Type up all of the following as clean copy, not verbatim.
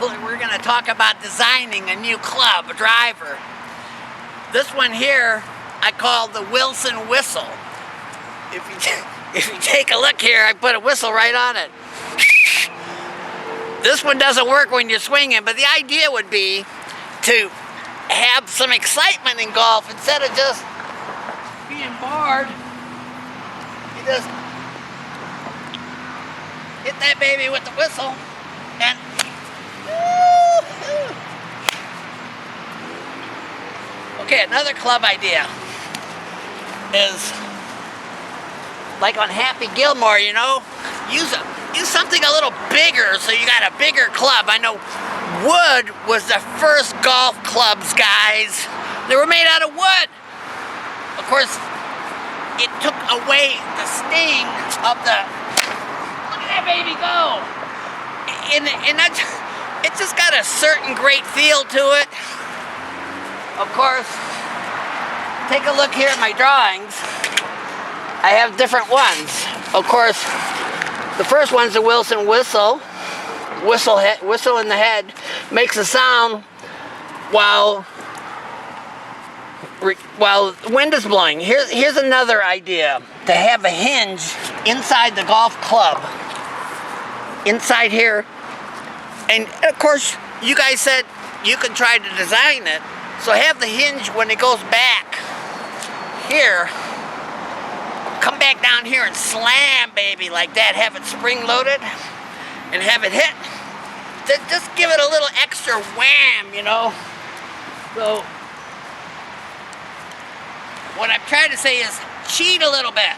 We're going to talk about designing a new club driver. This one here I call the Wilson whistle. If you take a look here, I put a whistle right on it. This one doesn't work when you're swinging, but the idea would be to have some excitement in golf instead of just being bored. You just hit that baby with the whistle and okay, another club idea is like on Happy Gilmore, you know, use something a little bigger so you got a bigger club. I know wood was the first golf clubs, guys. They were made out of wood. Of course, it took away the sting of the, look at that baby go. And that, it just got a certain great feel to it. Of course, take a look here at my drawings. I have different ones. Of course, the first one's the Wilson whistle. Whistle in the head makes a sound while wind is blowing. Here's another idea: to have a hinge inside the golf club, inside here. And of course, you guys said you can try to design it. So have the hinge when it goes back here. Come back down here and slam, baby, like that. Have it spring-loaded and have it hit. Just give it a little extra wham, you know. So what I'm trying to say is cheat a little bit.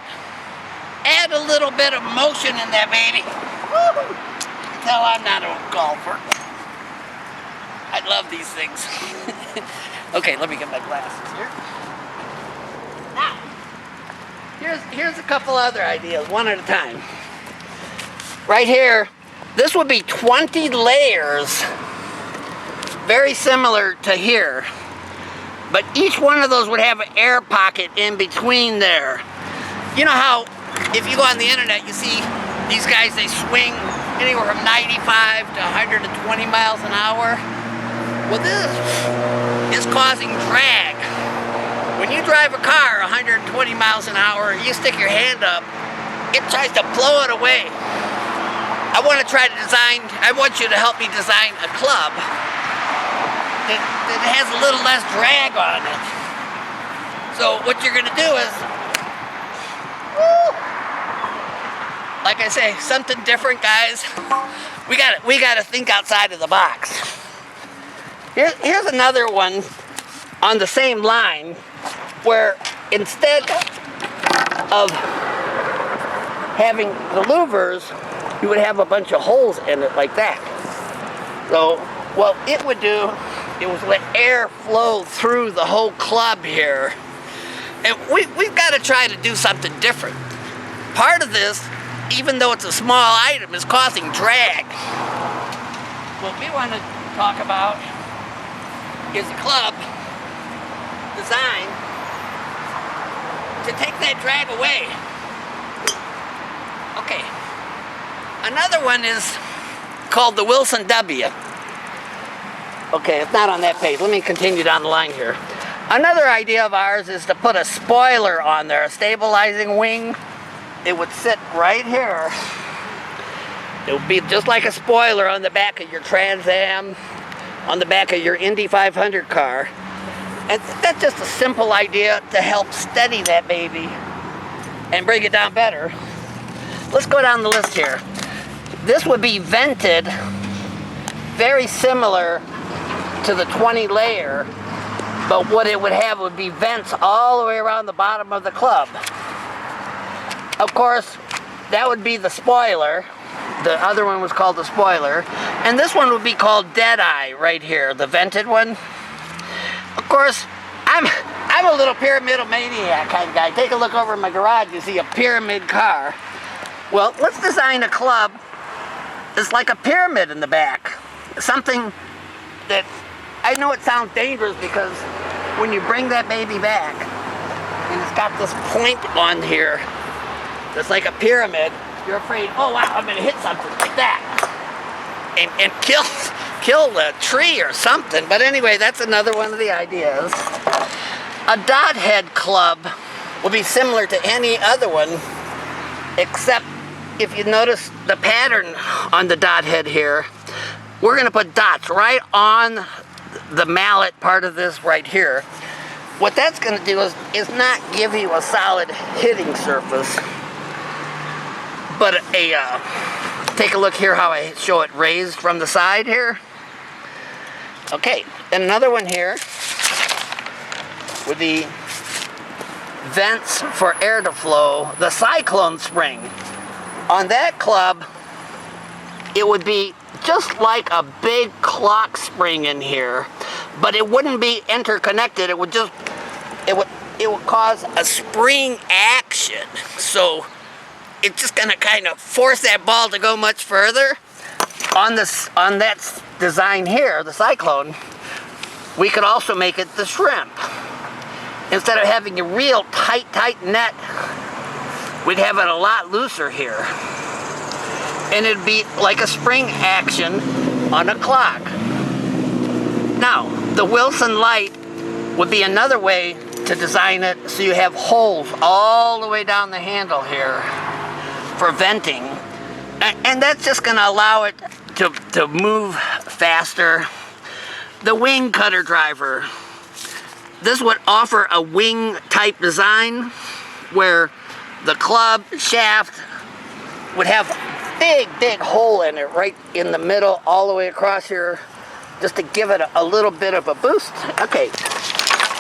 Add a little bit of motion in that baby. Woo! You can tell I'm not a golfer. I love these things. Okay, let me get my glasses here. Now, here's a couple other ideas, one at a time. Right here, this would be 20 layers, very similar to here. But each one of those would have an air pocket in between there. You know how, if you go on the internet, you see these guys, they swing anywhere from 95 to 120 miles an hour. Well, this is causing drag. When you drive a car 120 miles an hour, you stick your hand up, it tries to blow it away. I want to try to design, I want you to help me design a club that has a little less drag on it. So what you're going to do is, like I say, something different, guys. We got to think outside of the box. Here's another one on the same line, where instead of having the louvers, you would have a bunch of holes in it like that. So what it would do, it was let air flow through the whole club here. And we've got to try to do something different. Part of this, even though it's a small item, is causing drag. What we want to talk about is a club designed to take that drag away. Okay. Another one is called the Wilson W. Okay, it's not on that page. Let me continue down the line here. Another idea of ours is to put a spoiler on there, a stabilizing wing. It would sit right here. It would be just like a spoiler on the back of your Trans Am, on the back of your Indy 500 car. And that's just a simple idea to help steady that baby and bring it down better. Let's go down the list here. This would be vented, very similar to the 20 layer, but what it would have would be vents all the way around the bottom of the club. Of course, that would be the spoiler. The other one was called the spoiler. And this one would be called Deadeye right here, the vented one. Of course, I'm a little pyramidal maniac kind of guy. Take a look over in my garage, you see a pyramid car. Well, let's design a club that's like a pyramid in the back. Something that, I know it sounds dangerous because when you bring that baby back, and it's got this point on here that's like a pyramid, you're afraid, oh wow, I'm gonna hit something like that. and kill the tree or something. But anyway, that's another one of the ideas. A dot head club will be similar to any other one, except if you notice the pattern on the dot head here, we're going to put dots right on the mallet part of this right here. What that's going to do is not give you a solid hitting surface, but take a look here how I show it raised from the side here. Okay, and another one here with the vents for air to flow, the cyclone spring. On that club, it would be just like a big clock spring in here, but it wouldn't be interconnected. It would cause a spring action. So it's just gonna kind of force that ball to go much further. On that design here, the cyclone, we could also make it the shrimp. Instead of having a real tight net, we'd have it a lot looser here. And it'd be like a spring action on a clock. Now, the Wilson light would be another way to design it so you have holes all the way down the handle here for venting. And that's just going to allow it to move faster. The wing cutter driver. This would offer a wing type design where the club shaft would have a big hole in it right in the middle all the way across here, just to give it a little bit of a boost. Okay,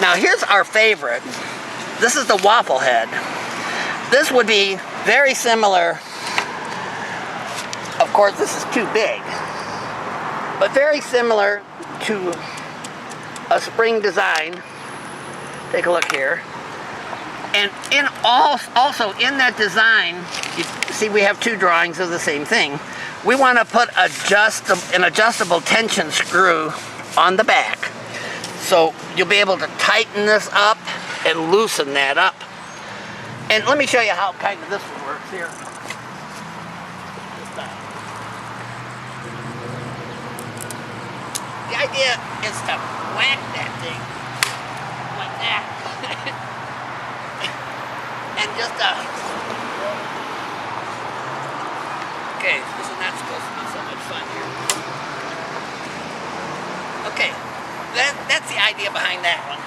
now here's our favorite. This is the waffle head. This would be very similar. Of course, this is too big, but very similar to a spring design. Take a look here. And also in that design, you see we have two drawings of the same thing. We want to put an adjustable tension screw on the back. So you'll be able to tighten this up and loosen that up. And let me show you how kind of this one works here. The idea is to whack that thing like that. And just okay, this is not supposed to be so much fun here. Okay, that's the idea behind that one.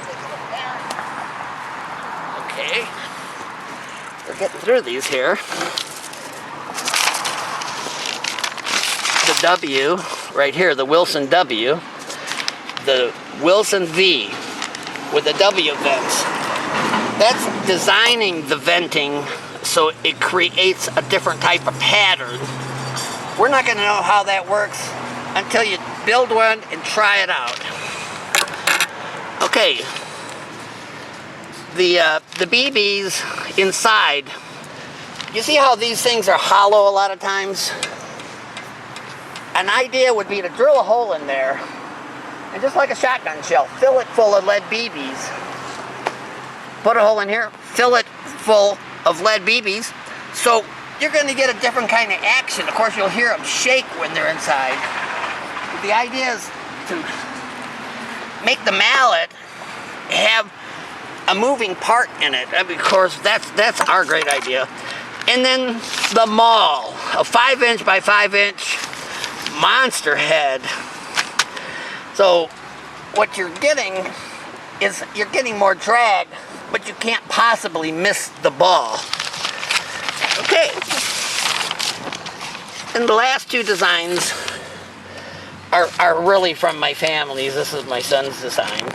Take a look there. Okay, we're getting through these here. The W right here, the Wilson W, the Wilson V with the W vents. That's designing the venting so it creates a different type of pattern. We're not going to know how that works until you build one and try it out. Okay, the BBs inside, you see how these things are hollow a lot of times? An idea would be to drill a hole in there and just like a shotgun shell, fill it full of lead BBs. Put a hole in here, fill it full of lead BBs, so you're going to get a different kind of action. Of course, you'll hear them shake when they're inside. But the idea is to make the mallet have a moving part in it. Of course, that's our great idea. And then the maul, a 5" by 5" monster head. So what you're getting is you're getting more drag, but you can't possibly miss the ball. Okay. And the last two designs are really from my family's. This is my son's design.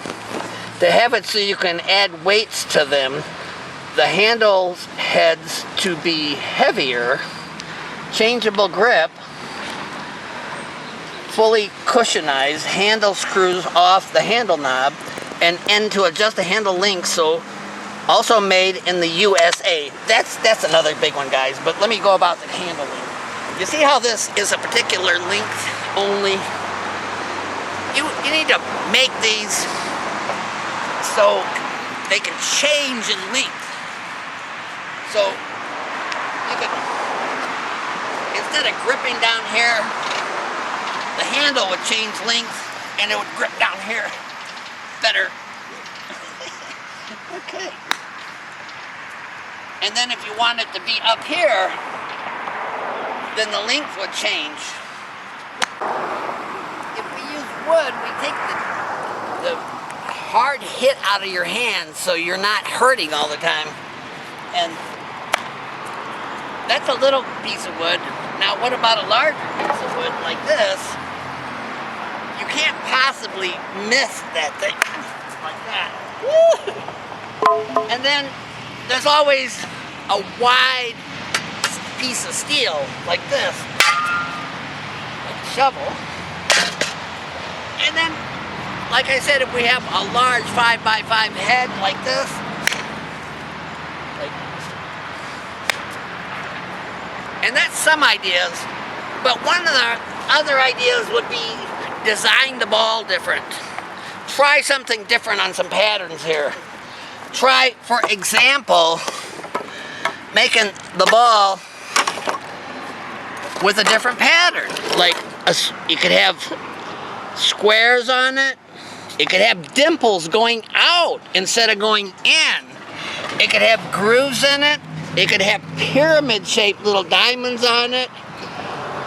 To have it so you can add weights to them, the handles heads to be heavier, changeable grip, fully cushionized, handle screws off the handle knob, and end to adjust the handle length, so also made in the USA. That's another big one, guys, but let me go about the handle length. You see how this is a particular length only? You need to make these so they can change in length. So you can, instead of gripping down here, the handle would change length and it would grip down here better. Okay. And then if you want it to be up here, then the length would change. If we use wood, we take the hard hit out of your hands so you're not hurting all the time. And that's a little piece of wood. Now what about a larger piece of wood like this? You can't possibly miss that thing like that. Woo! And then there's always a wide piece of steel like this, like a shovel. And then, like I said, if we have a large 5x5 head like this, and that's some ideas, but one of the other ideas would be design the ball different. Try something different on some patterns here. Try, for example, making the ball with a different pattern. Like, you could have squares on it. It could have dimples going out instead of going in. It could have grooves in it. It could have pyramid-shaped little diamonds on it.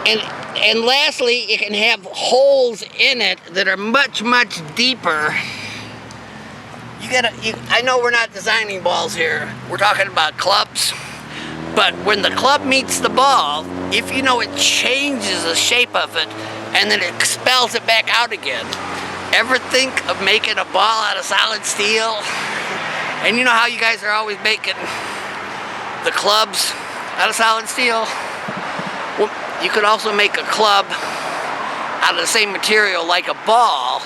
And lastly, it can have holes in it that are much, much deeper. I know we're not designing balls here. We're talking about clubs. But when the club meets the ball, if you know it changes the shape of it and then it expels it back out again. Ever think of making a ball out of solid steel? And you know how you guys are always making the clubs out of solid steel? Well, you could also make a club out of the same material like a ball,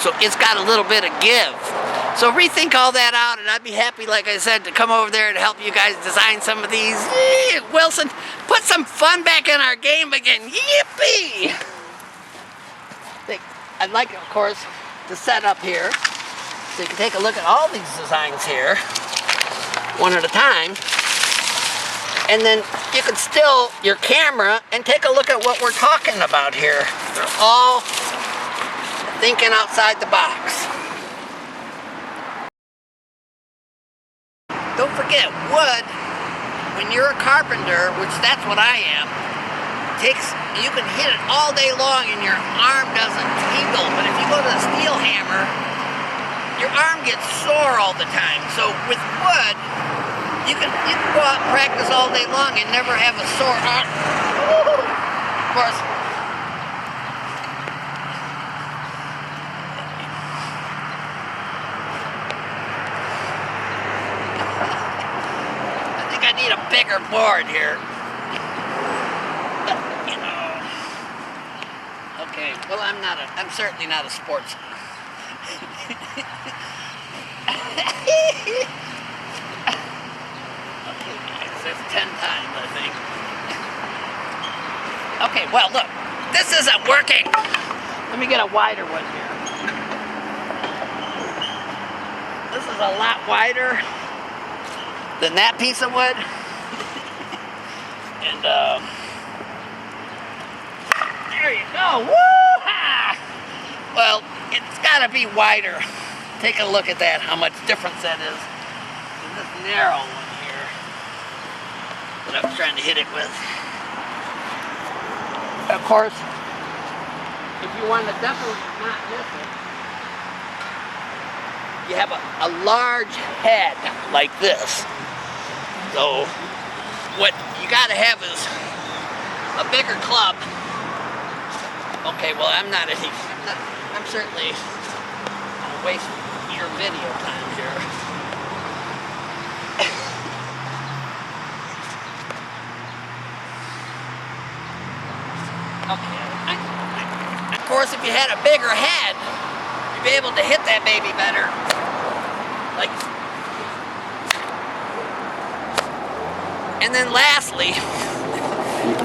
so it's got a little bit of give. So rethink all that out, and I'd be happy, like I said, to come over there and help you guys design some of these. Wilson, put some fun back in our game again. Yippee! I'd like, of course, to set up here so you can take a look at all these designs here, one at a time. And then you can still your camera and take a look at what we're talking about here. They're all thinking outside the box. Don't forget, wood, when you're a carpenter, which that's what I am, you can hit it all day long and your arm doesn't tingle. But if you go to the steel hammer, your arm gets sore all the time. So with wood, you can go out and practice all day long and never have a sore arm. Of course, I think I need a bigger board here. But, you know. Okay, well I'm certainly not a sportsman. That's 10 times, I think. Okay, well, look. This isn't working. Let me get a wider one here. This is a lot wider than that piece of wood. And, there you go. Woo-ha! Well, it's got to be wider. Take a look at that, how much difference that is in this narrow one here that I was trying to hit it with. Of course, if you want to definitely not miss it, you have a large head like this. So what you got to have is a bigger club. Okay, well I'm certainly wasting your video time here. Okay. Of course, if you had a bigger head, you'd be able to hit that baby better. Like. And then lastly,